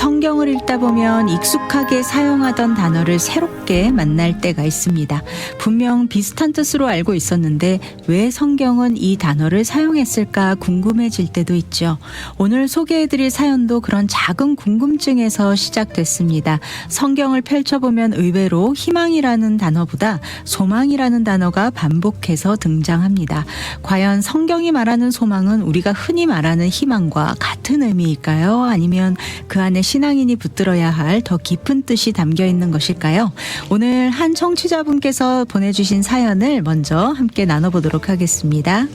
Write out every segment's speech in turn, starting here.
성경을 읽다 보면 익숙하게 사용하던 단어를 새롭게 만날 때가 있습니다. 분명 비슷한 뜻으로 알고 있었는데 왜 성경은 이 단어를 사용했을까 궁금해질 때도 있죠. 오늘 소개해드릴 사연도 그런 작은 궁금증에서 시작됐습니다. 성경을 펼쳐보면 의외로 희망이라는 단어보다 소망이라는 단어가 반복해서 등장합니다. 과연 성경이 말하는 소망은 우리가 흔히 말하는 희망과 같은 의미일까요? 아니면 그 안에 신앙인이 붙들어야 할 더 깊은 뜻이 담겨 있는 것일까요? 오늘 한 청취자분께서 보내주신 사연을 먼저 함께 나눠보도록 하겠습니다.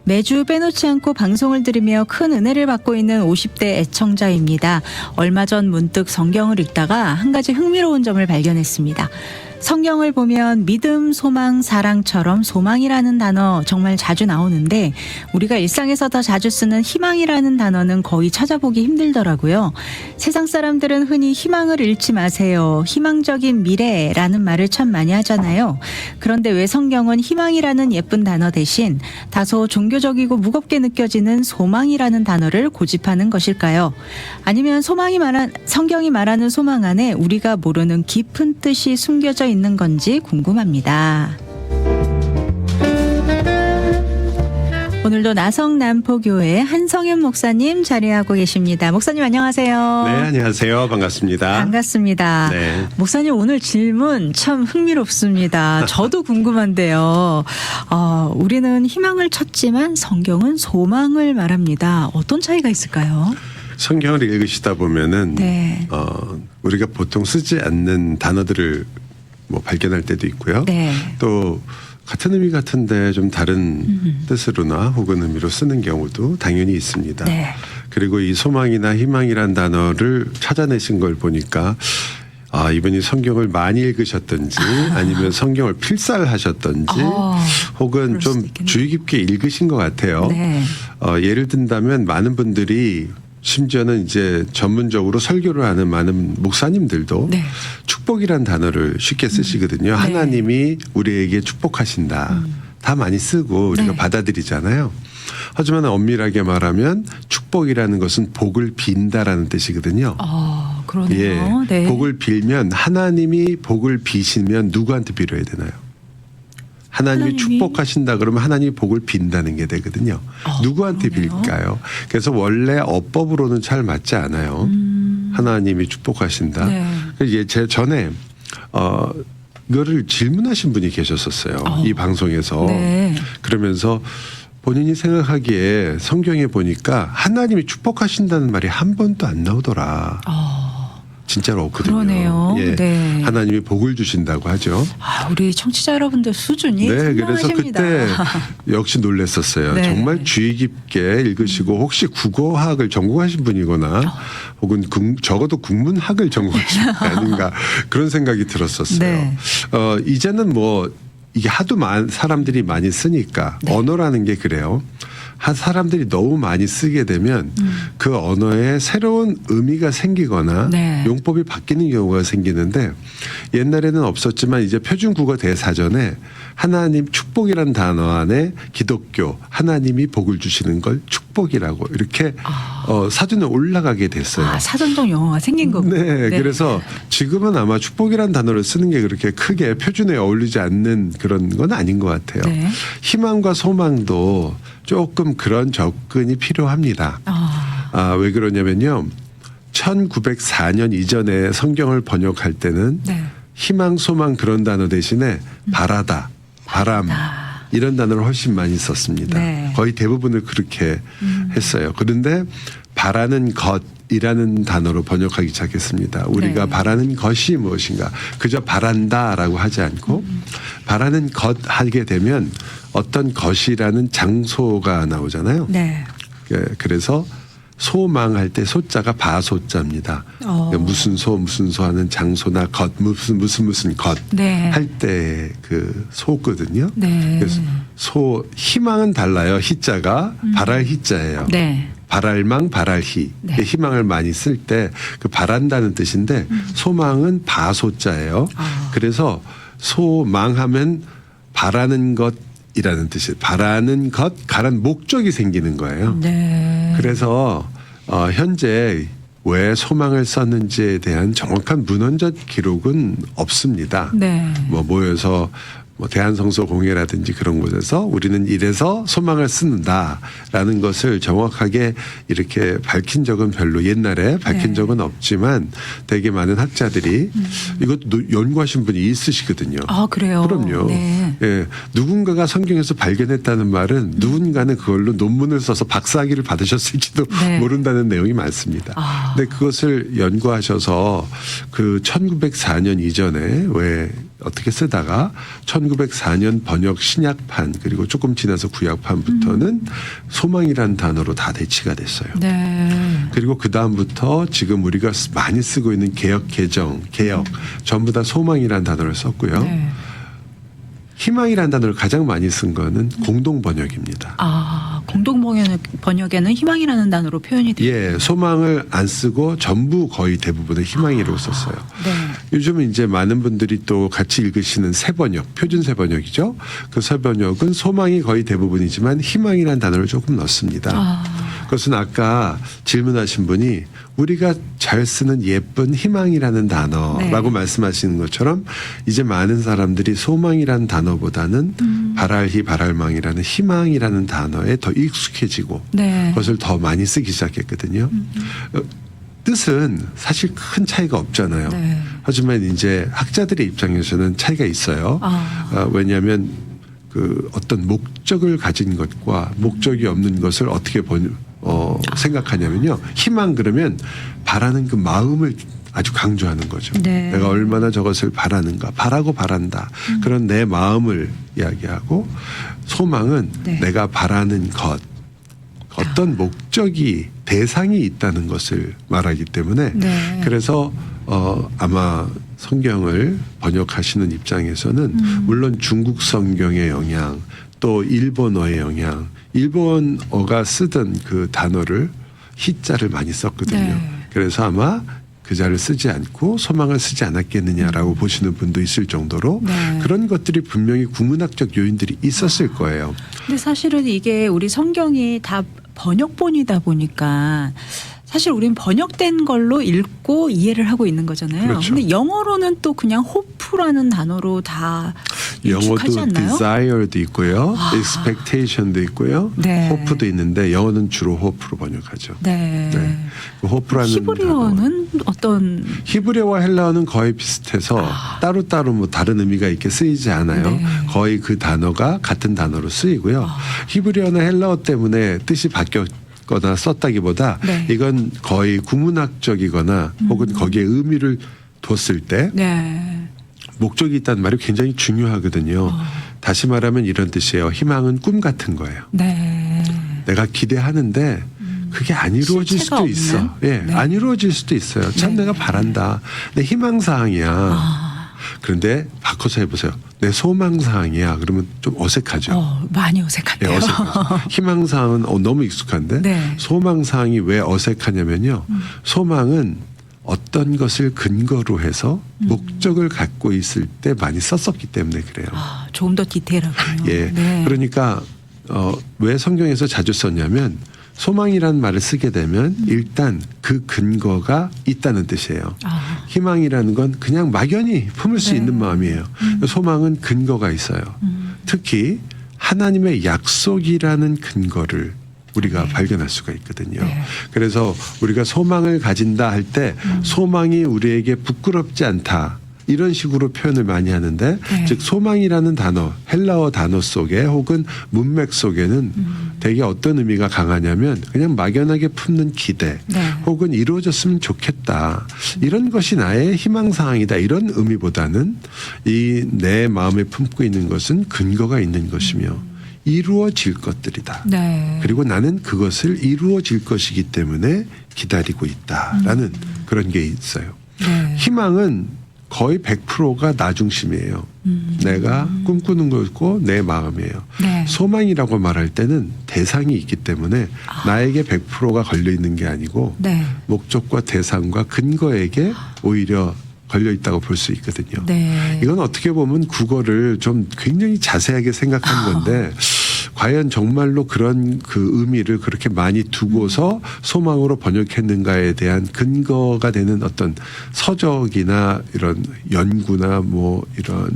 매주 빼놓지 않고 방송을 들으며 큰 은혜를 받고 있는 50대 애청자입니다. 얼마 전 문득 성경을 읽다가 한 가지 흥미로운 점을 발견했습니다. 성경을 보면 믿음, 소망, 사랑처럼 소망이라는 단어 정말 자주 나오는데 우리가 일상에서 더 자주 쓰는 희망이라는 단어는 거의 찾아보기 힘들더라고요. 세상 사람들은 흔히 희망을 잃지 마세요. 희망적인 미래라는 말을 참 많이 하잖아요. 그런데 왜 성경은 희망이라는 예쁜 단어 대신 다소 종교적이고 무겁게 느껴지는 소망이라는 단어를 고집하는 것일까요? 아니면 성경이 말하는 소망 안에 우리가 모르는 깊은 뜻이 숨겨져 있는 건지 궁금합니다. 오늘도 나성 남포교회 한성현 목사님 자리하고 계십니다. 목사님 안녕하세요. 네, 안녕하세요. 반갑습니다. 반갑습니다. 네. 목사님 오늘 질문 참 흥미롭습니다. 저도 궁금한데요. 우리는 희망을 찾지만 성경은 소망을 말합니다. 어떤 차이가 있을까요? 성경을 읽으시다 보면은 네. 우리가 보통 쓰지 않는 단어들을 발견할 때도 있고요. 네. 또 같은 의미 같은데 좀 다른 뜻으로나 혹은 의미로 쓰는 경우도 당연히 있습니다. 네. 그리고 이 소망이나 희망이란 단어를 찾아내신 걸 보니까 이분이 성경을 많이 읽으셨던지 아니면 성경을 필사하셨던지 혹은 좀 주의 깊게 읽으신 것 같아요. 네. 예를 든다면 많은 분들이 심지어는 이제 전문적으로 설교를 하는 많은 목사님들도 네. 축복이란 단어를 쉽게 쓰시거든요. 하나님이 우리에게 축복하신다. 다 많이 쓰고 우리가 받아들이잖아요. 하지만 엄밀하게 말하면 축복이라는 것은 복을 빈다라는 뜻이거든요. 그러네요. 네. 복을 빌면 하나님이 복을 비시면 누구한테 빌어야 되나요? 하나님이 축복하신다 그러면 하나님이 복을 빈다는 게 되거든요. 누구한테 그러네요. 빌까요? 그래서 원래 어법으로는 잘 맞지 않아요. 하나님이 축복하신다. 네. 제 전에 이거를 질문하신 분이 계셨었어요. 이 방송에서. 네. 그러면서 본인이 생각하기에 성경에 보니까 하나님이 축복하신다는 말이 한 번도 안 나오더라. 진짜로 없거든요. 그러네요. 예. 네. 하나님이 복을 주신다고 하죠. 우리 청취자 여러분들 수준이 네, 그래서 상당하십니다. 그때 역시 놀랐었어요. 네. 정말 주의 깊게 읽으시고 혹시 국어학을 전공하신 분이거나 혹은 적어도 국문학을 전공하신 분이 아닌가 그런 생각이 들었었어요. 네. 이제는 이게 하도 사람들이 많이 쓰니까 언어라는 게 그래요. 사람들이 너무 많이 쓰게 되면 그 언어에 새로운 의미가 생기거나 용법이 바뀌는 경우가 생기는데 옛날에는 없었지만 이제 표준국어 대사전에 하나님 축복이라는 단어 안에 기독교 하나님이 복을 주시는 걸 축복이라고 이렇게 사전에 올라가게 됐어요. 사전적 영어가 생긴 거군요. 네, 그래서 지금은 아마 축복이라는 단어를 쓰는 게 그렇게 크게 표준에 어울리지 않는 그런 건 아닌 것 같아요. 네. 희망과 소망도 조금 그런 접근이 필요합니다. 왜 그러냐면요. 1904년 이전에 성경을 번역할 때는 희망, 소망 그런 단어 대신에 바라다, 바람 이런 단어를 훨씬 많이 썼습니다. 거의 대부분을 그렇게 했어요. 그런데 바라는 것이라는 단어로 번역하기 시작했습니다. 우리가 바라는 것이 무엇인가. 그저 바란다라고 하지 않고 바라는 것 하게 되면 어떤 것이라는 장소가 나오잖아요. 그래서 소망할 때 소자가 바소자입니다. 무슨 소 하는 장소나 것 무슨 것 할 때 그 소거든요. 그래서 희망은 달라요. 희자가 바랄 희자예요. 바랄망 바랄희 희망을 많이 쓸 때 그 바란다는 뜻인데 소망은 바소자예요. 그래서 소망하면 바라는 것 이라는 뜻이 바라는 것, 가란 목적이 생기는 거예요. 네. 그래서 현재 왜 소망을 썼는지에 대한 정확한 문헌적 기록은 없습니다. 네. 뭐 모여서 뭐 대한성서공회라든지 그런 곳에서 우리는 이래서 소망을 쓰는다라는 것을 정확하게 이렇게 밝힌 적은 별로 옛날에 밝힌 네. 적은 없지만 되게 많은 학자들이 이것도 연구하신 분이 있으시거든요. 아, 그래요? 그럼요. 네. 예, 누군가가 성경에서 발견했다는 말은 누군가는 그걸로 논문을 써서 박사학위를 받으셨을지도 네. 모른다는 내용이 많습니다. 아. 근데 그것을 연구하셔서 그 1904년 이전에 왜 어떻게 쓰다가 1904년 번역 신약판 그리고 조금 지나서 구약판부터는 소망이라는 단어로 다 대치가 됐어요. 네. 그리고 그 다음부터 지금 우리가 많이 쓰고 있는 개역 개정, 개역 전부 다 소망이라는 단어를 썼고요. 네. 희망이라는 단어를 가장 많이 쓴 거는 공동 번역입니다. 아, 공동 번역에는 희망이라는 단어로 표현이 돼요. 예, 소망을 안 쓰고 전부 거의 대부분의 희망이라고 썼어요. 네. 요즘은 이제 많은 분들이 또 같이 읽으시는 새번역, 표준 새번역이죠. 그 새번역은 소망이 거의 대부분이지만 희망이라는 단어를 조금 넣습니다. 아. 그것은 아까 질문하신 분이 우리가 잘 쓰는 예쁜 희망이라는 단어라고 네. 말씀하시는 것처럼 이제 많은 사람들이 소망이라는 단어보다는 바랄희 바랄망이라는 희망이라는 단어에 더 익숙해지고 네. 그것을 더 많이 쓰기 시작했거든요. 뜻은 사실 큰 차이가 없잖아요. 네. 하지만 이제 학자들의 입장에서는 차이가 있어요. 왜냐하면 그 어떤 목적을 가진 것과 목적이 없는 것을 어떻게 생각하냐면요. 희망 그러면 바라는 그 마음을 아주 강조하는 거죠. 네. 내가 얼마나 저것을 바라는가. 바라고 바란다. 그런 내 마음을 이야기하고 소망은 네. 내가 바라는 것. 어떤 목적이 대상이 있다는 것을 말하기 때문에 네. 그래서 아마 성경을 번역하시는 입장에서는 물론 중국 성경의 영향 또 일본어의 영향 일본어가 쓰던 그 단어를 희자를 많이 썼거든요. 네. 그래서 아마 그 자를 쓰지 않고 소망을 쓰지 않았겠느냐라고 보시는 분도 있을 정도로 네. 그런 것들이 분명히 국문학적 요인들이 있었을 거예요. 근데 사실은 이게 우리 성경이 다 번역본이다 보니까 사실 우리는 번역된 걸로 읽고 이해를 하고 있는 거잖아요. 그렇죠. 근데 영어로는 또 그냥 hope라는 단어로 다 익숙하지 영어도 않나요? desire도 있고요, expectation도 있고요, 네. hope도 있는데 영어는 주로 hope로 번역하죠. 네. 네. 그 hope라는 히브리어는 어떤 히브리어와 헬라어는 거의 비슷해서 따로따로 뭐 다른 의미가 있게 쓰이지 않아요. 네. 거의 그 단어가 같은 단어로 쓰이고요. 히브리어나 헬라어 때문에 뜻이 바뀌었거나 썼다기보다 네. 이건 거의 국문학적이거나 혹은 거기에 의미를 뒀을 때 네. 목적이 있다는 말이 굉장히 중요하거든요. 다시 말하면 이런 뜻이에요. 희망은 꿈 같은 거예요. 네. 내가 기대하는데 그게 안 이루어질 실체가 수도 있어. 없는? 예, 네. 안 이루어질 수도 있어요. 참 네. 내가 바란다. 내 희망사항이야. 그런데 바꿔서 해보세요. 내 소망사항이야. 그러면 좀 어색하죠. 많이 예, 어색한데요. 어색하죠. 희망사항은 너무 익숙한데 네. 소망사항이 왜 어색하냐면요. 소망은 어떤 것을 근거로 해서 목적을 갖고 있을 때 많이 썼었기 때문에 그래요. 조금 더 디테일하군요. 예. 네. 그러니까 왜 성경에서 자주 썼냐면 소망이라는 말을 쓰게 되면 일단 그 근거가 있다는 뜻이에요. 희망이라는 건 그냥 막연히 품을 수 네. 있는 마음이에요. 소망은 근거가 있어요. 특히 하나님의 약속이라는 근거를 우리가 발견할 수가 있거든요. 네. 그래서 우리가 소망을 가진다 할 때 소망이 우리에게 부끄럽지 않다. 이런 식으로 표현을 많이 하는데 네. 즉 소망이라는 단어 헬라어 단어 속에 혹은 문맥 속에는 되게 어떤 의미가 강하냐면 그냥 막연하게 품는 기대 네. 혹은 이루어졌으면 좋겠다 이런 것이 나의 희망사항이다 이런 의미보다는 이 내 마음에 품고 있는 것은 근거가 있는 것이며 이루어질 것들이다. 네. 그리고 나는 그것을 이루어질 것이기 때문에 기다리고 있다라는 그런 게 있어요. 네. 희망은 거의 100%가 나 중심이에요. 내가 꿈꾸는 거고 내 마음이에요. 네. 소망이라고 말할 때는 대상이 있기 때문에 나에게 100%가 걸려 있는 게 아니고 네. 목적과 대상과 근거에게 오히려 걸려 있다고 볼 수 있거든요. 네. 이건 어떻게 보면 국어를 좀 굉장히 자세하게 생각한 건데 과연 정말로 그런 그 의미를 그렇게 많이 두고서 소망으로 번역했는가에 대한 근거가 되는 어떤 서적이나 이런 연구나 뭐 이런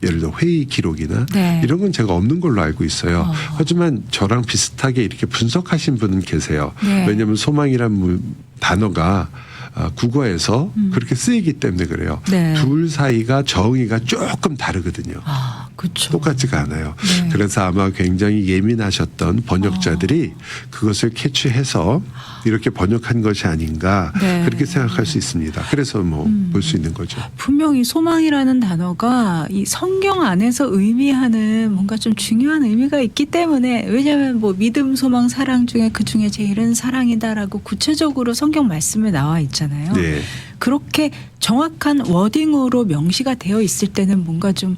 예를 들어 회의 기록이나 네. 이런 건 제가 없는 걸로 알고 있어요. 하지만 저랑 비슷하게 이렇게 분석하신 분은 계세요. 네. 왜냐하면 소망이란 단어가 국어에서 그렇게 쓰이기 때문에 그래요. 네. 둘 사이가 정의가 조금 다르거든요. 그렇죠. 똑같지가 않아요. 네. 그래서 아마 굉장히 예민하셨던 번역자들이 그것을 캐치해서 이렇게 번역한 것이 아닌가 네. 그렇게 생각할 수 있습니다. 그래서 뭐 볼 수 있는 거죠. 분명히 소망이라는 단어가 이 성경 안에서 의미하는 뭔가 좀 중요한 의미가 있기 때문에 왜냐하면 뭐 믿음, 소망, 사랑 중에 그 중에 제일은 사랑이다라고 구체적으로 성경 말씀에 나와 있잖아요. 네. 그렇게 정확한 워딩으로 명시가 되어 있을 때는 뭔가 좀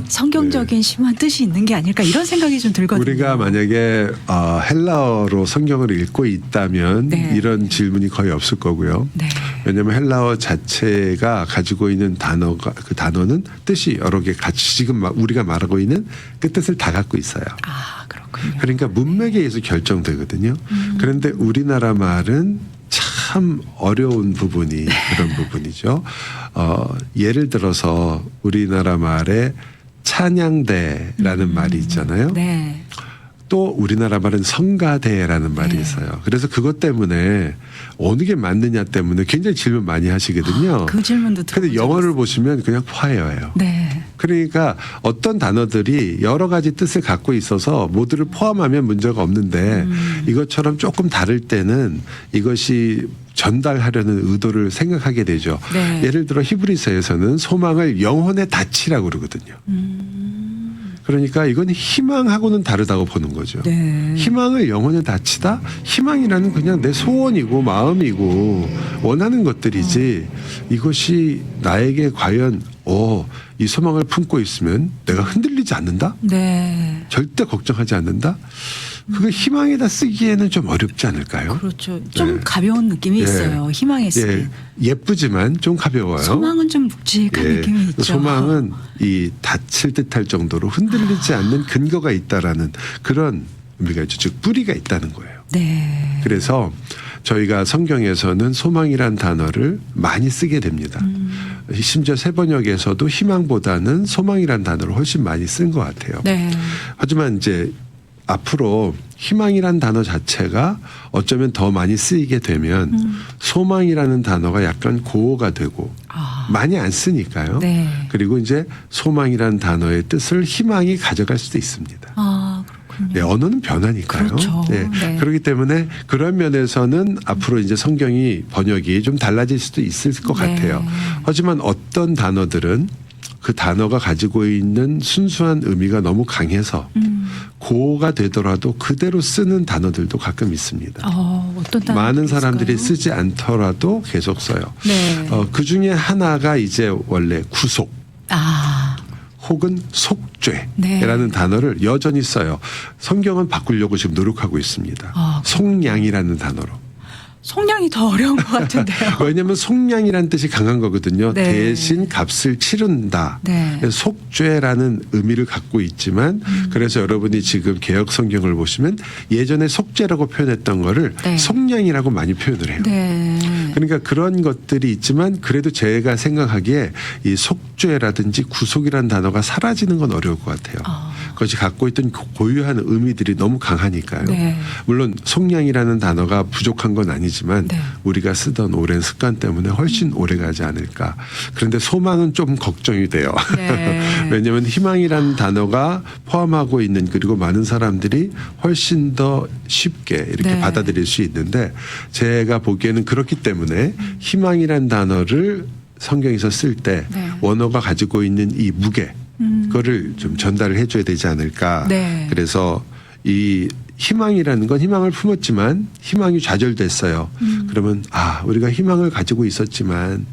성경적인 심한 뜻이 있는 게 아닐까 이런 생각이 좀 들거든요. 우리가 만약에 헬라어로 성경을 읽고 있다면 네. 이런 질문이 거의 없을 거고요. 네. 왜냐하면 헬라어 자체가 가지고 있는 단어가 그 단어는 뜻이 여러 개 같이 지금 우리가 말하고 있는 그 뜻을 다 갖고 있어요. 그렇군요. 그러니까 문맥에 의해서 결정되거든요. 그런데 우리나라 말은 참 어려운 부분이 그런 부분이죠. 예를 들어서 우리나라 말에 찬양대라는 말이 있잖아요. 네. 또 우리나라 말은 성가대라는 말이 있어요. 그래서 그것 때문에 어느 게 맞느냐 때문에 굉장히 질문 많이 하시거든요. 그 질문도 들어본 근데 영어를 보시면 그냥 choir예요. 네. 그러니까 어떤 단어들이 여러 가지 뜻을 갖고 있어서 모두를 포함하면 문제가 없는데 이것처럼 조금 다를 때는 이것이 전달하려는 의도를 생각하게 되죠. 네. 예를 들어 히브리서에서는 소망을 영혼의 닻이라고 그러거든요. 그러니까 이건 희망하고는 다르다고 보는 거죠. 네. 희망을 영혼의 닻이다? 희망이라는 그냥 내 소원이고 마음이고 원하는 것들이지 이것이 나에게 과연 이 소망을 품고 있으면 내가 흔들리지 않는다? 네. 절대 걱정하지 않는다? 그거 희망에다 쓰기에는 좀 어렵지 않을까요? 그렇죠. 좀 네. 가벼운 느낌이 예. 있어요. 희망에 쓰기. 예쁘지만 좀 가벼워요. 소망은 좀 묵직한 느낌이 있죠. 소망은 이 닻을 듯할 정도로 흔들리지 않는 근거가 있다라는 그런 의미가 있죠. 즉 뿌리가 있다는 거예요. 네. 그래서 저희가 성경에서는 소망이란 단어를 많이 쓰게 됩니다. 심지어 새번역에서도 희망보다는 소망이란 단어를 훨씬 많이 쓴 것 같아요. 네. 하지만 이제 앞으로 희망이란 단어 자체가 어쩌면 더 많이 쓰이게 되면 소망이라는 단어가 약간 고어가 되고 많이 안 쓰니까요. 네. 그리고 이제 소망이란 단어의 뜻을 희망이 가져갈 수도 있습니다. 그렇군요. 네, 언어는 변하니까요. 그렇죠. 네. 네. 그렇기 때문에 그런 면에서는 앞으로 이제 성경이 번역이 좀 달라질 수도 있을 것 네. 같아요. 하지만 어떤 단어들은 그 단어가 가지고 있는 순수한 의미가 너무 강해서 고어가 되더라도 그대로 쓰는 단어들도 가끔 있습니다. 어떤 단어들이 많은 사람들이 있을까요? 쓰지 않더라도 계속 써요. 네. 그 중에 하나가 이제 원래 구속 혹은 속죄라는 네. 단어를 여전히 써요. 성경은 바꾸려고 지금 노력하고 있습니다. 속량이라는 단어로. 속량이 더 어려운 것 같은데요. 왜냐하면 속량이라는 뜻이 강한 거거든요. 네. 대신 값을 치른다. 네. 그래서 속죄라는 의미를 갖고 있지만 그래서 여러분이 지금 개역 성경을 보시면 예전에 속죄라고 표현했던 거를 네. 속량이라고 많이 표현을 해요. 네. 그러니까 그런 것들이 있지만 그래도 제가 생각하기에 이 속죄라든지 구속이라는 단어가 사라지는 건 어려울 것 같아요. 그것이 갖고 있던 고유한 의미들이 너무 강하니까요. 네. 물론 속량이라는 단어가 부족한 건 아니지만 네. 우리가 쓰던 오랜 습관 때문에 훨씬 오래 가지 않을까. 그런데 소망은 좀 걱정이 돼요. 네. 왜냐하면 희망이라는 단어가 포함하고 있는 그리고 많은 사람들이 훨씬 더 쉽게 이렇게 네. 받아들일 수 있는데 제가 보기에는 그렇기 때문에 희망이라는 단어를 성경에서 쓸 때 네. 원어가 가지고 있는 이 무게 그거를 좀 전달을 해줘야 되지 않을까. 네. 그래서 이 희망이라는 건 희망을 품었지만 희망이 좌절됐어요. 그러면 우리가 희망을 가지고 있었지만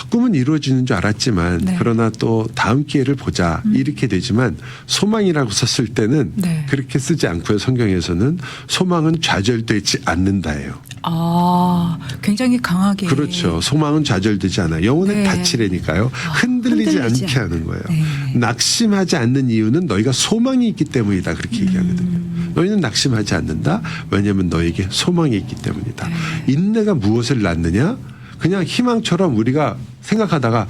꿈은 이루어지는 줄 알았지만 네. 그러나 또 다음 기회를 보자 이렇게 되지만 소망이라고 썼을 때는 네. 그렇게 쓰지 않고요. 성경에서는 소망은 좌절되지 않는다예요. 아, 굉장히 강하게. 그렇죠. 소망은 좌절되지 않아요. 영혼의 네. 닫히라니까요. 흔들리지 않게 하는 거예요. 네. 낙심하지 않는 이유는 너희가 소망이 있기 때문이다. 그렇게 얘기하거든요. 너희는 낙심하지 않는다. 왜냐하면 너에게 소망이 있기 때문이다. 네. 인내가 무엇을 낳느냐? 그냥 희망처럼 우리가 생각하다가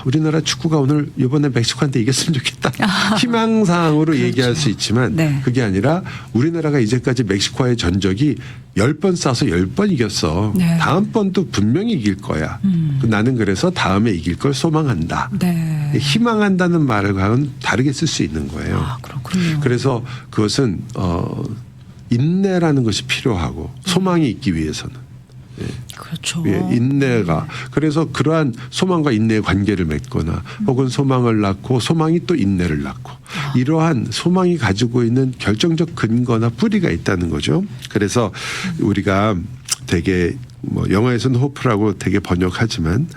우리나라 축구가 오늘 이번에 멕시코한테 이겼으면 좋겠다. 희망사항으로 그렇죠. 얘기할 수 있지만 네. 그게 아니라 우리나라가 이제까지 멕시코와의 전적이 10번 싸서 10번 이겼어. 네. 다음번도 분명히 이길 거야. 나는 그래서 다음에 이길 걸 소망한다. 네. 희망한다는 말과는 다르게 쓸 수 있는 거예요. 아, 그렇군요. 그래서 그것은 인내라는 것이 필요하고 소망이 있기 위해서는. 그렇죠. 예, 인내가 그래서 그러한 소망과 인내의 관계를 맺거나 혹은 소망을 낳고 소망이 또 인내를 낳고 이러한 소망이 가지고 있는 결정적 근거나 뿌리가 있다는 거죠. 그래서 우리가 되게 뭐 영어에서는 호프라고 되게 번역하지만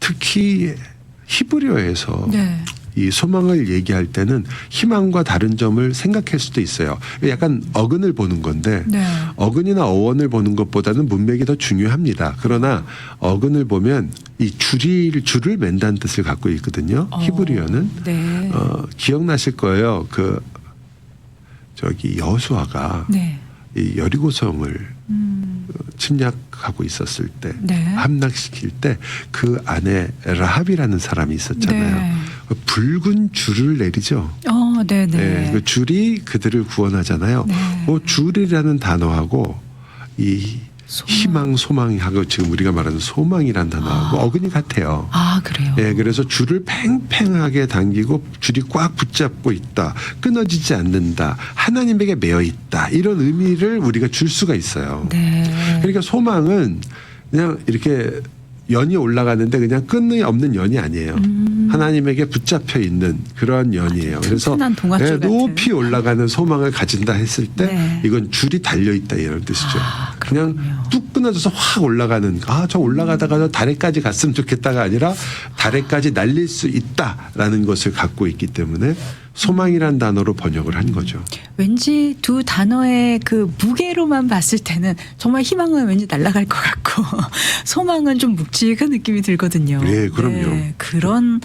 특히 히브리어에서 네. 이 소망을 얘기할 때는 희망과 다른 점을 생각할 수도 있어요. 약간 어근을 보는 건데 네. 어근이나 어원을 보는 것보다는 문맥이 더 중요합니다. 그러나 어근을 보면 이 줄을 맨다는 뜻을 갖고 있거든요. 히브리어는 네. 기억나실 거예요. 여호수아가 네. 이 여리고성을 침략하고 있었을 때 네. 함락시킬 때 그 안에 라합이라는 사람이 있었잖아요. 네. 붉은 줄을 내리죠. 네네. 네, 그 줄이 그들을 구원하잖아요. 네. 그 줄이라는 단어하고 이 희망, 소망하고 지금 우리가 말하는 소망이라는 단어하고 어근이 같아요. 아, 그래요. 예, 그래서 줄을 팽팽하게 당기고 줄이 꽉 붙잡고 있다. 끊어지지 않는다. 하나님에게 매여 있다. 이런 의미를 우리가 줄 수가 있어요. 네. 그러니까 소망은 그냥 이렇게 연이 올라가는데 그냥 끈이 없는 연이 아니에요. 하나님에게 붙잡혀 있는 그런 연이에요. 그래서 튼튼한 동아줄 같은. 높이 올라가는 소망을 가진다 했을 때 네. 이건 줄이 달려 있다 이런 뜻이죠. 그렇군요. 그냥 뚝 끊어져서 확 올라가는 저 올라가다가 저 달에까지 갔으면 좋겠다가 아니라 달에까지 날릴 수 있다라는 것을 갖고 있기 때문에 소망이란 단어로 번역을 한 거죠. 왠지 두 단어의 그 무게로만 봤을 때는 정말 희망은 왠지 날아갈 것 같고 소망은 좀 묵직한 느낌이 들거든요. 네, 그럼요. 네, 그런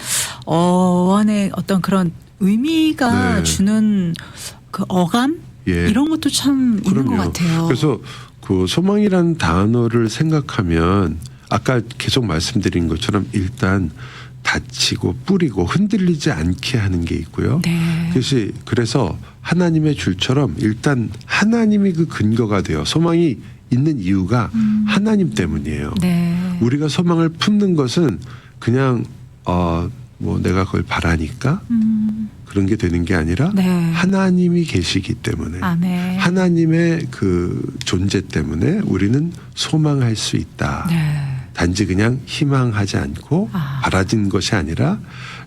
어원의 어떤 그런 의미가 네. 주는 그 어감 예. 이런 것도 참 있는 것 그럼요. 같아요. 그래서 그 소망이라는 단어를 생각하면 아까 계속 말씀드린 것처럼 일단 다치고 뿌리고 흔들리지 않게 하는 게 있고요. 네. 그래서 하나님의 줄처럼 일단 하나님이 그 근거가 돼요. 소망이 있는 이유가 하나님 때문이에요. 네. 우리가 소망을 품는 것은 그냥 뭐 내가 그걸 바라니까 그런 게 되는 게 아니라 네. 하나님이 계시기 때문에 아멘. 하나님의 그 존재 때문에 우리는 소망할 수 있다. 네. 단지 그냥 희망하지 않고 바라진 것이 아니라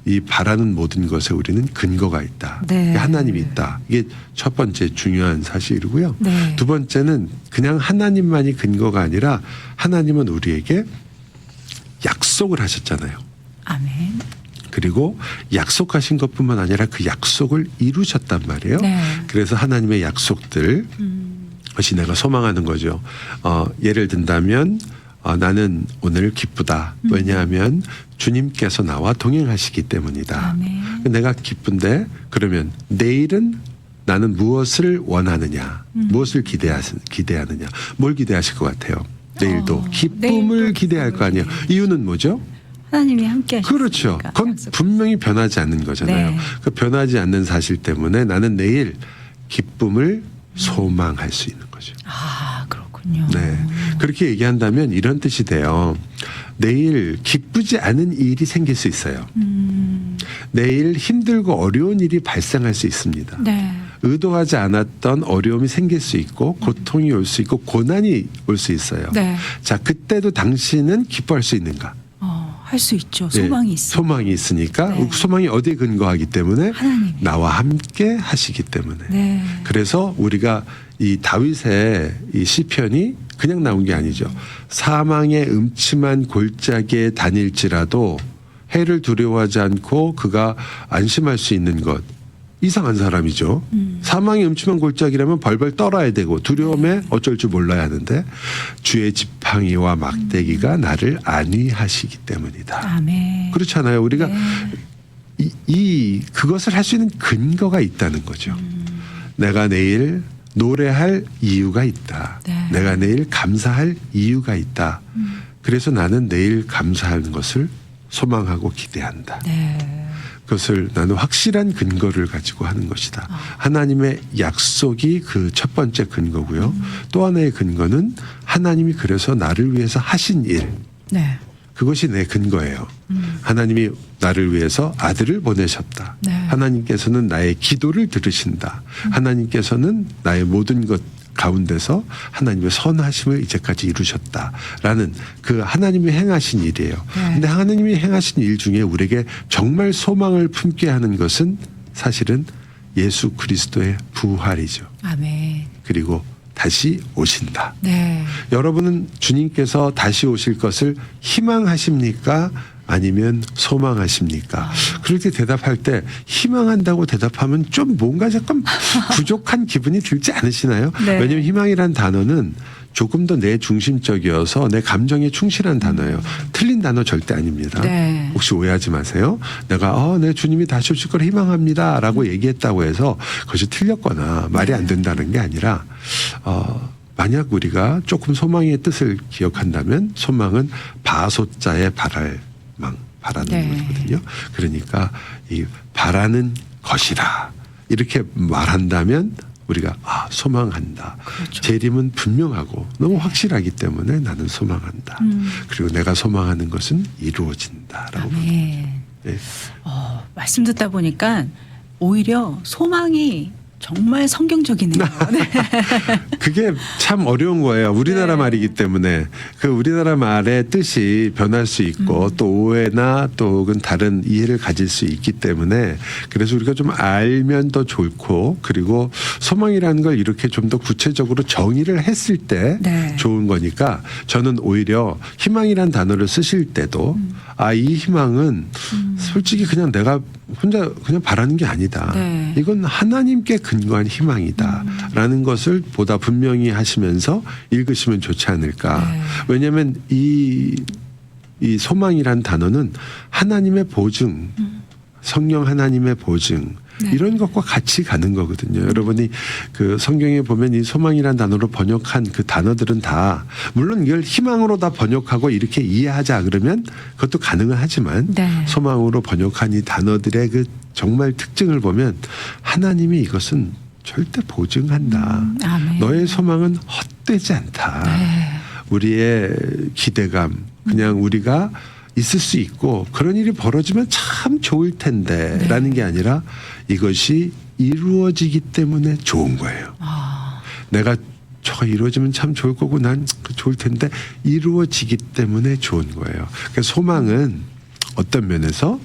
이 바라는 모든 것에 우리는 근거가 있다. 네. 하나님이 있다. 이게 첫 번째 중요한 사실이고요. 네. 두 번째는 그냥 하나님만이 근거가 아니라 하나님은 우리에게 약속을 하셨잖아요. 아멘. 그리고 약속하신 것뿐만 아니라 그 약속을 이루셨단 말이에요. 네. 그래서 하나님의 약속들 것이 내가 소망하는 거죠. 예를 든다면 나는 오늘 기쁘다. 왜냐하면 주님께서 나와 동행하시기 때문이다. 아멘. 내가 기쁜데 그러면 내일은 나는 무엇을 원하느냐, 무엇을 기대하느냐, 뭘 기대하실 것 같아요? 내일도 기쁨을 내일도 기대할 거 아니에요. 이유는 뭐죠? 하나님이 함께 하시니까. 그렇죠. 그건 분명히 변하지 않는 거잖아요. 네. 그 변하지 않는 사실 때문에 나는 내일 기쁨을 소망할 수 있는 거죠. 아, 그렇군요. 네. 그렇게 얘기한다면 이런 뜻이 돼요. 내일 기쁘지 않은 일이 생길 수 있어요. 내일 힘들고 어려운 일이 발생할 수 있습니다. 네. 의도하지 않았던 어려움이 생길 수 있고 고통이 올 수 있고 고난이 올 수 있어요. 네. 자, 그때도 당신은 기뻐할 수 있는가? 할 수 있죠. 소망이 네, 있어요. 소망이 있으니까 네. 소망이 어디에 근거하기 때문에 하나님. 나와 함께 하시기 때문에. 네. 그래서 우리가 이 다윗의 이 시편이 그냥 나온 게 아니죠. 사망의 음침한 골짜기에 다닐지라도 해를 두려워하지 않고 그가 안심할 수 있는 것. 이상한 사람이죠. 사망의 음침한 골짜기라면 벌벌 떨어야 되고 두려움에 어쩔 줄 몰라야 하는데 주의 지팡이와 막대기가 나를 안위하시기 때문이다. 아멘. 그렇잖아요. 우리가 그것을 할 수 있는 근거가 있다는 거죠. 내가 내일 노래할 이유가 있다. 네. 내가 내일 감사할 이유가 있다. 그래서 나는 내일 감사하는 것을 소망하고 기대한다. 네. 그것을 나는 확실한 근거를 가지고 하는 것이다. 하나님의 약속이 그 첫 번째 근거고요. 또 하나의 근거는 하나님이 그래서 나를 위해서 하신 일. 네. 그것이 내 근거예요. 하나님이 나를 위해서 아들을 보내셨다. 네. 하나님께서는 나의 기도를 들으신다. 하나님께서는 나의 모든 것 가운데서 하나님의 선하심을 이제까지 이루셨다라는 그 하나님이 행하신 일이에요. 그런데 하나님이 행하신 일 중에 우리에게 정말 소망을 품게 하는 것은 사실은 예수 그리스도의 부활이죠. 아멘. 그리고 다시 오신다. 네. 여러분은 주님께서 다시 오실 것을 희망하십니까? 아니면 소망하십니까? 그렇게 대답할 때 희망한다고 대답하면 좀 뭔가 약간 부족한 기분이 들지 않으시나요? 네. 왜냐하면 희망이란 단어는 조금 더 내 중심적이어서 내 감정에 충실한 단어예요. 틀린 단어 절대 아닙니다. 네. 혹시 오해하지 마세요. 내가 내 주님이 다시 오실 걸 희망합니다 라고 얘기했다고 해서 그것이 틀렸거나 말이 안 된다는 게 아니라 만약 우리가 조금 소망의 뜻을 기억한다면 소망은 바소자의 바라는 네. 거거든요. 그러니까 이 바라는 것이라 이렇게 말한다면 우리가 소망한다. 그렇죠. 재림은 분명하고 너무 확실하기 때문에 나는 소망한다. 그리고 내가 소망하는 것은 이루어진다라고 봅니다. 아멘. 네. 말씀 듣다 보니까 오히려 소망이 정말 성경적이네요. 네. 그게 참 어려운 거예요. 우리나라 네. 말이기 때문에 그 우리나라 말의 뜻이 변할 수 있고 또 오해나 또 혹은 다른 이해를 가질 수 있기 때문에 그래서 우리가 좀 알면 더 좋고 그리고 소망이라는 걸 이렇게 좀 더 구체적으로 정의를 했을 때 네. 좋은 거니까 저는 오히려 희망이란 단어를 쓰실 때도 이 희망은 솔직히 그냥 내가 혼자 그냥 바라는 게 아니다. 네. 이건 하나님께 근거한 희망이다라는 것을 보다 분명히 하시면서 읽으시면 좋지 않을까. 네. 왜냐하면 이 소망이란 단어는 하나님의 보증, 성령 하나님의 보증 네. 이런 것과 같이 가는 거거든요. 여러분이 그 성경에 보면 이 소망이란 단어로 번역한 그 단어들은 다 물론 이걸 희망으로 다 번역하고 이렇게 이해하자 그러면 그것도 가능은 하지만 네. 소망으로 번역한 이 단어들의 그 정말 특징을 보면 하나님이 이것은 절대 보증한다. 아멘. 너의 소망은 헛되지 않다. 네. 우리의 기대감 그냥 우리가 있을 수 있고 그런 일이 벌어지면 참 좋을 텐데 네. 라는 게 아니라 이것이 이루어지기 때문에 좋은 거예요. 내가 저거 이루어지면 참 좋을 거고 난 좋을 텐데 이루어지기 때문에 좋은 거예요. 그러니까 소망은 어떤 면에서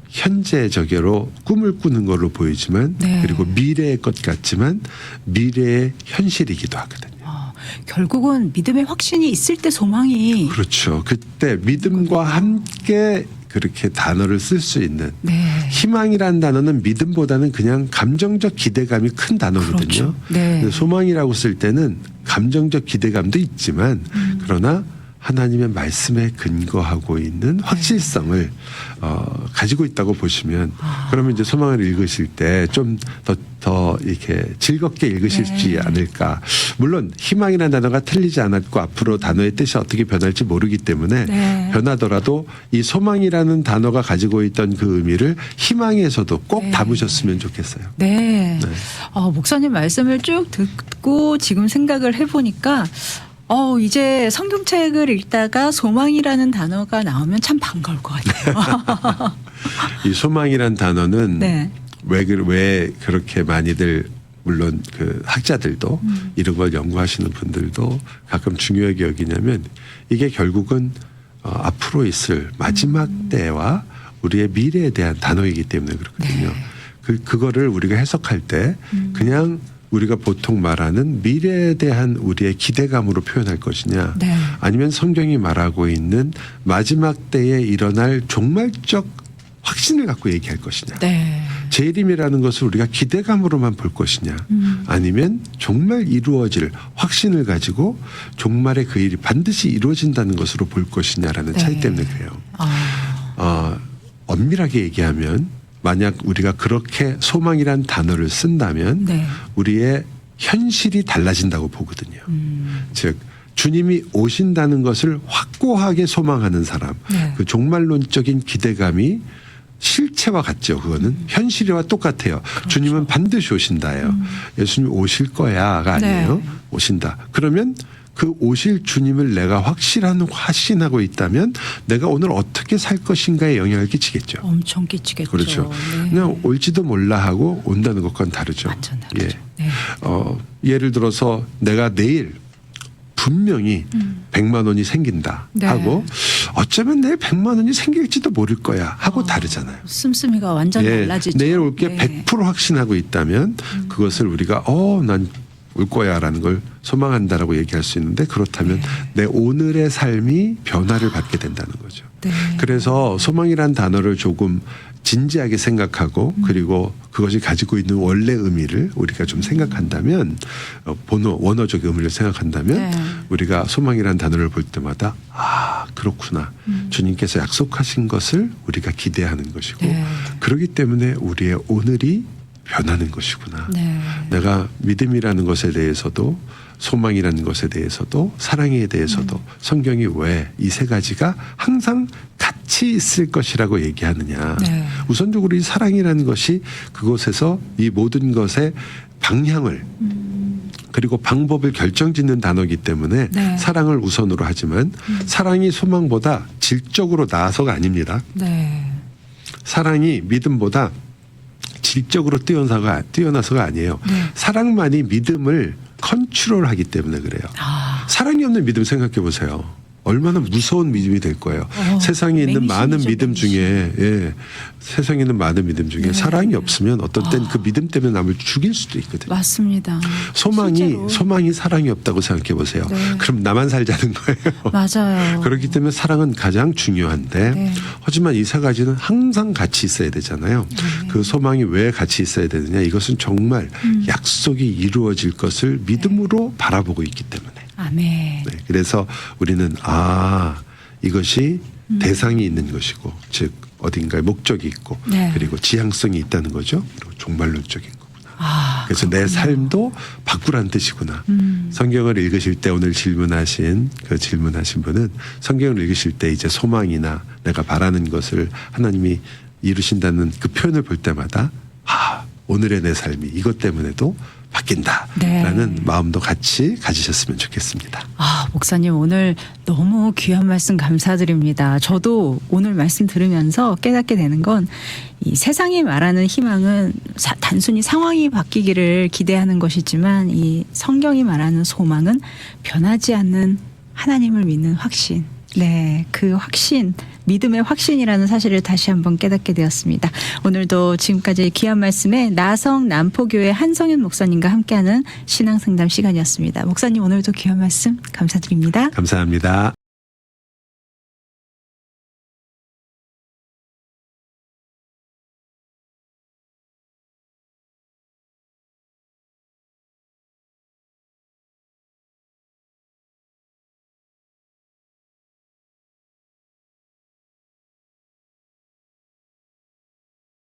현재적으로 꿈을 꾸는 걸로 보이지만 네. 그리고 미래의 것 같지만 미래의 현실이기도 하거든요. 결국은 믿음의 확신이 있을 때 소망이 그렇죠. 그때 믿음과 함께 그렇게 단어를 쓸 수 있는 네. 희망이라는 단어는 믿음보다는 그냥 감정적 기대감이 큰 단어거든요. 그렇죠. 네. 근데 소망이라고 쓸 때는 감정적 기대감도 있지만 그러나 하나님의 말씀에 근거하고 있는 확실성을 가지고 있다고 보시면 그러면 이제 소망을 읽으실 때 좀 더 이렇게 즐겁게 읽으실지 네. 않을까. 물론 희망이라는 단어가 틀리지 않았고 앞으로 단어의 뜻이 어떻게 변할지 모르기 때문에 네. 변하더라도 이 소망이라는 단어가 가지고 있던 그 의미를 희망에서도 꼭 네. 담으셨으면 좋겠어요. 네. 네. 목사님 말씀을 쭉 듣고 지금 생각을 해보니까 이제 성경책을 읽다가 소망이라는 단어가 나오면 참 반가울 것 같아요. 이 소망이란 단어는 네. 왜 그렇게 많이들 물론 그 학자들도 이런 걸 연구하시는 분들도 가끔 중요하게 여기냐면 이게 결국은 앞으로 있을 마지막 때와 우리의 미래에 대한 단어이기 때문에 그렇거든요. 네. 그거를 우리가 해석할 때 그냥 우리가 보통 말하는 미래에 대한 우리의 기대감으로 표현할 것이냐, 네. 아니면 성경이 말하고 있는 마지막 때에 일어날 종말적 확신을 갖고 얘기할 것이냐. 네. 재림이라는 것을 우리가 기대감으로만 볼 것이냐, 아니면 정말 이루어질 확신을 가지고 종말에 그 일이 반드시 이루어진다는 것으로 볼 것이냐라는 네. 차이 때문에 그래요. 엄밀하게 얘기하면 만약 우리가 그렇게 소망이란 단어를 쓴다면 네. 우리의 현실이 달라진다고 보거든요. 즉 주님이 오신다는 것을 확고하게 소망하는 사람, 네. 그 종말론적인 기대감이 실체와 같죠. 그거는 현실과 똑같아요. 그렇죠. 주님은 반드시 오신다예요. 예수님 오실 거야가 아니에요. 네. 오신다. 그러면 그 오실 주님을 내가 확신하고 있다면 내가 오늘 어떻게 살 것인가에 영향을 끼치겠죠. 엄청 끼치겠죠. 그렇죠. 네. 그냥 올지도 몰라 하고 온다는 것과는 다르죠. 완전 다르죠. 네. 예를 들어서 내가 내일 분명히 100만 원이 생긴다 네. 하고 어쩌면 내일 100만 원이 생길지도 모를 거야 하고 다르잖아요. 씀씀이가 완전 달라지죠. 내일 올 게 네. 100% 확신하고 있다면 그것을 우리가 난 올 거야라는 걸 소망한다라고 얘기할 수 있는데, 그렇다면 내 오늘의 삶이 변화를 받게 된다는 거죠. 네. 그래서 소망이란 단어를 조금 진지하게 생각하고 그리고 그것이 가지고 있는 원래 의미를 우리가 좀 생각한다면, 원어적 의미를 생각한다면 네. 우리가 소망이란 단어를 볼 때마다 그렇구나. 주님께서 약속하신 것을 우리가 기대하는 것이고 네. 그렇기 때문에 우리의 오늘이 변하는 것이구나. 네. 내가 믿음이라는 것에 대해서도 소망이라는 것에 대해서도 사랑에 대해서도 성경이 왜 이 세 가지가 항상 같이 있을 것이라고 얘기하느냐. 네. 우선적으로 이 사랑이라는 것이 그곳에서 이 모든 것의 방향을 그리고 방법을 결정짓는 단어이기 때문에 네. 사랑을 우선으로 하지만 사랑이 소망보다 질적으로 나아서가 아닙니다. 네. 사랑이 믿음보다 질적으로 뛰어나서가 아니에요. 네. 사랑만이 믿음을 컨트롤하기 때문에 그래요. 사랑이 없는 믿음 생각해 보세요. 얼마나 무서운 믿음이 될 거예요. 세상에 있는 많은 믿음 중에 세상에 있는 많은 믿음 중에 네. 사랑이 없으면 어떤 땐 그 믿음 때문에 남을 죽일 수도 있거든요. 맞습니다. 실제로. 소망이 사랑이 없다고 생각해 보세요. 네. 그럼 나만 살자는 거예요. 맞아요. 그렇기 때문에 사랑은 가장 중요한데 네. 하지만 이 세 가지는 항상 같이 있어야 되잖아요. 그 소망이 왜 같이 있어야 되느냐, 이것은 정말 약속이 이루어질 것을 믿음으로 바라보고 있기 때문에. 아멘. 네, 그래서 우리는 이것이 대상이 있는 것이고, 즉 어딘가에 목적이 있고 네. 그리고 지향성이 있다는 거죠. 그리고 종말론적인 거구나. 그래서 내 삶도 바꾸란 뜻이구나. 성경을 읽으실 때 오늘 질문하신 분은 성경을 읽으실 때 이제 소망이나 내가 바라는 것을 하나님이 이루신다는 그 표현을 볼 때마다 오늘의 내 삶이 이것 때문에도 바뀐다라는 네. 마음도 같이 가지셨으면 좋겠습니다. 목사님 오늘 너무 귀한 말씀 감사드립니다. 저도 오늘 말씀 들으면서 깨닫게 되는 건 이 세상이 말하는 희망은 단순히 상황이 바뀌기를 기대하는 것이지만 이 성경이 말하는 소망은 변하지 않는 하나님을 믿는 확신. 네, 그 확신, 믿음의 확신이라는 사실을 다시 한번 깨닫게 되었습니다. 오늘도 지금까지 귀한 말씀에 나성 남포교회 한성윤 목사님과 함께하는 신앙상담 시간이었습니다. 목사님 오늘도 귀한 말씀 감사드립니다. 감사합니다.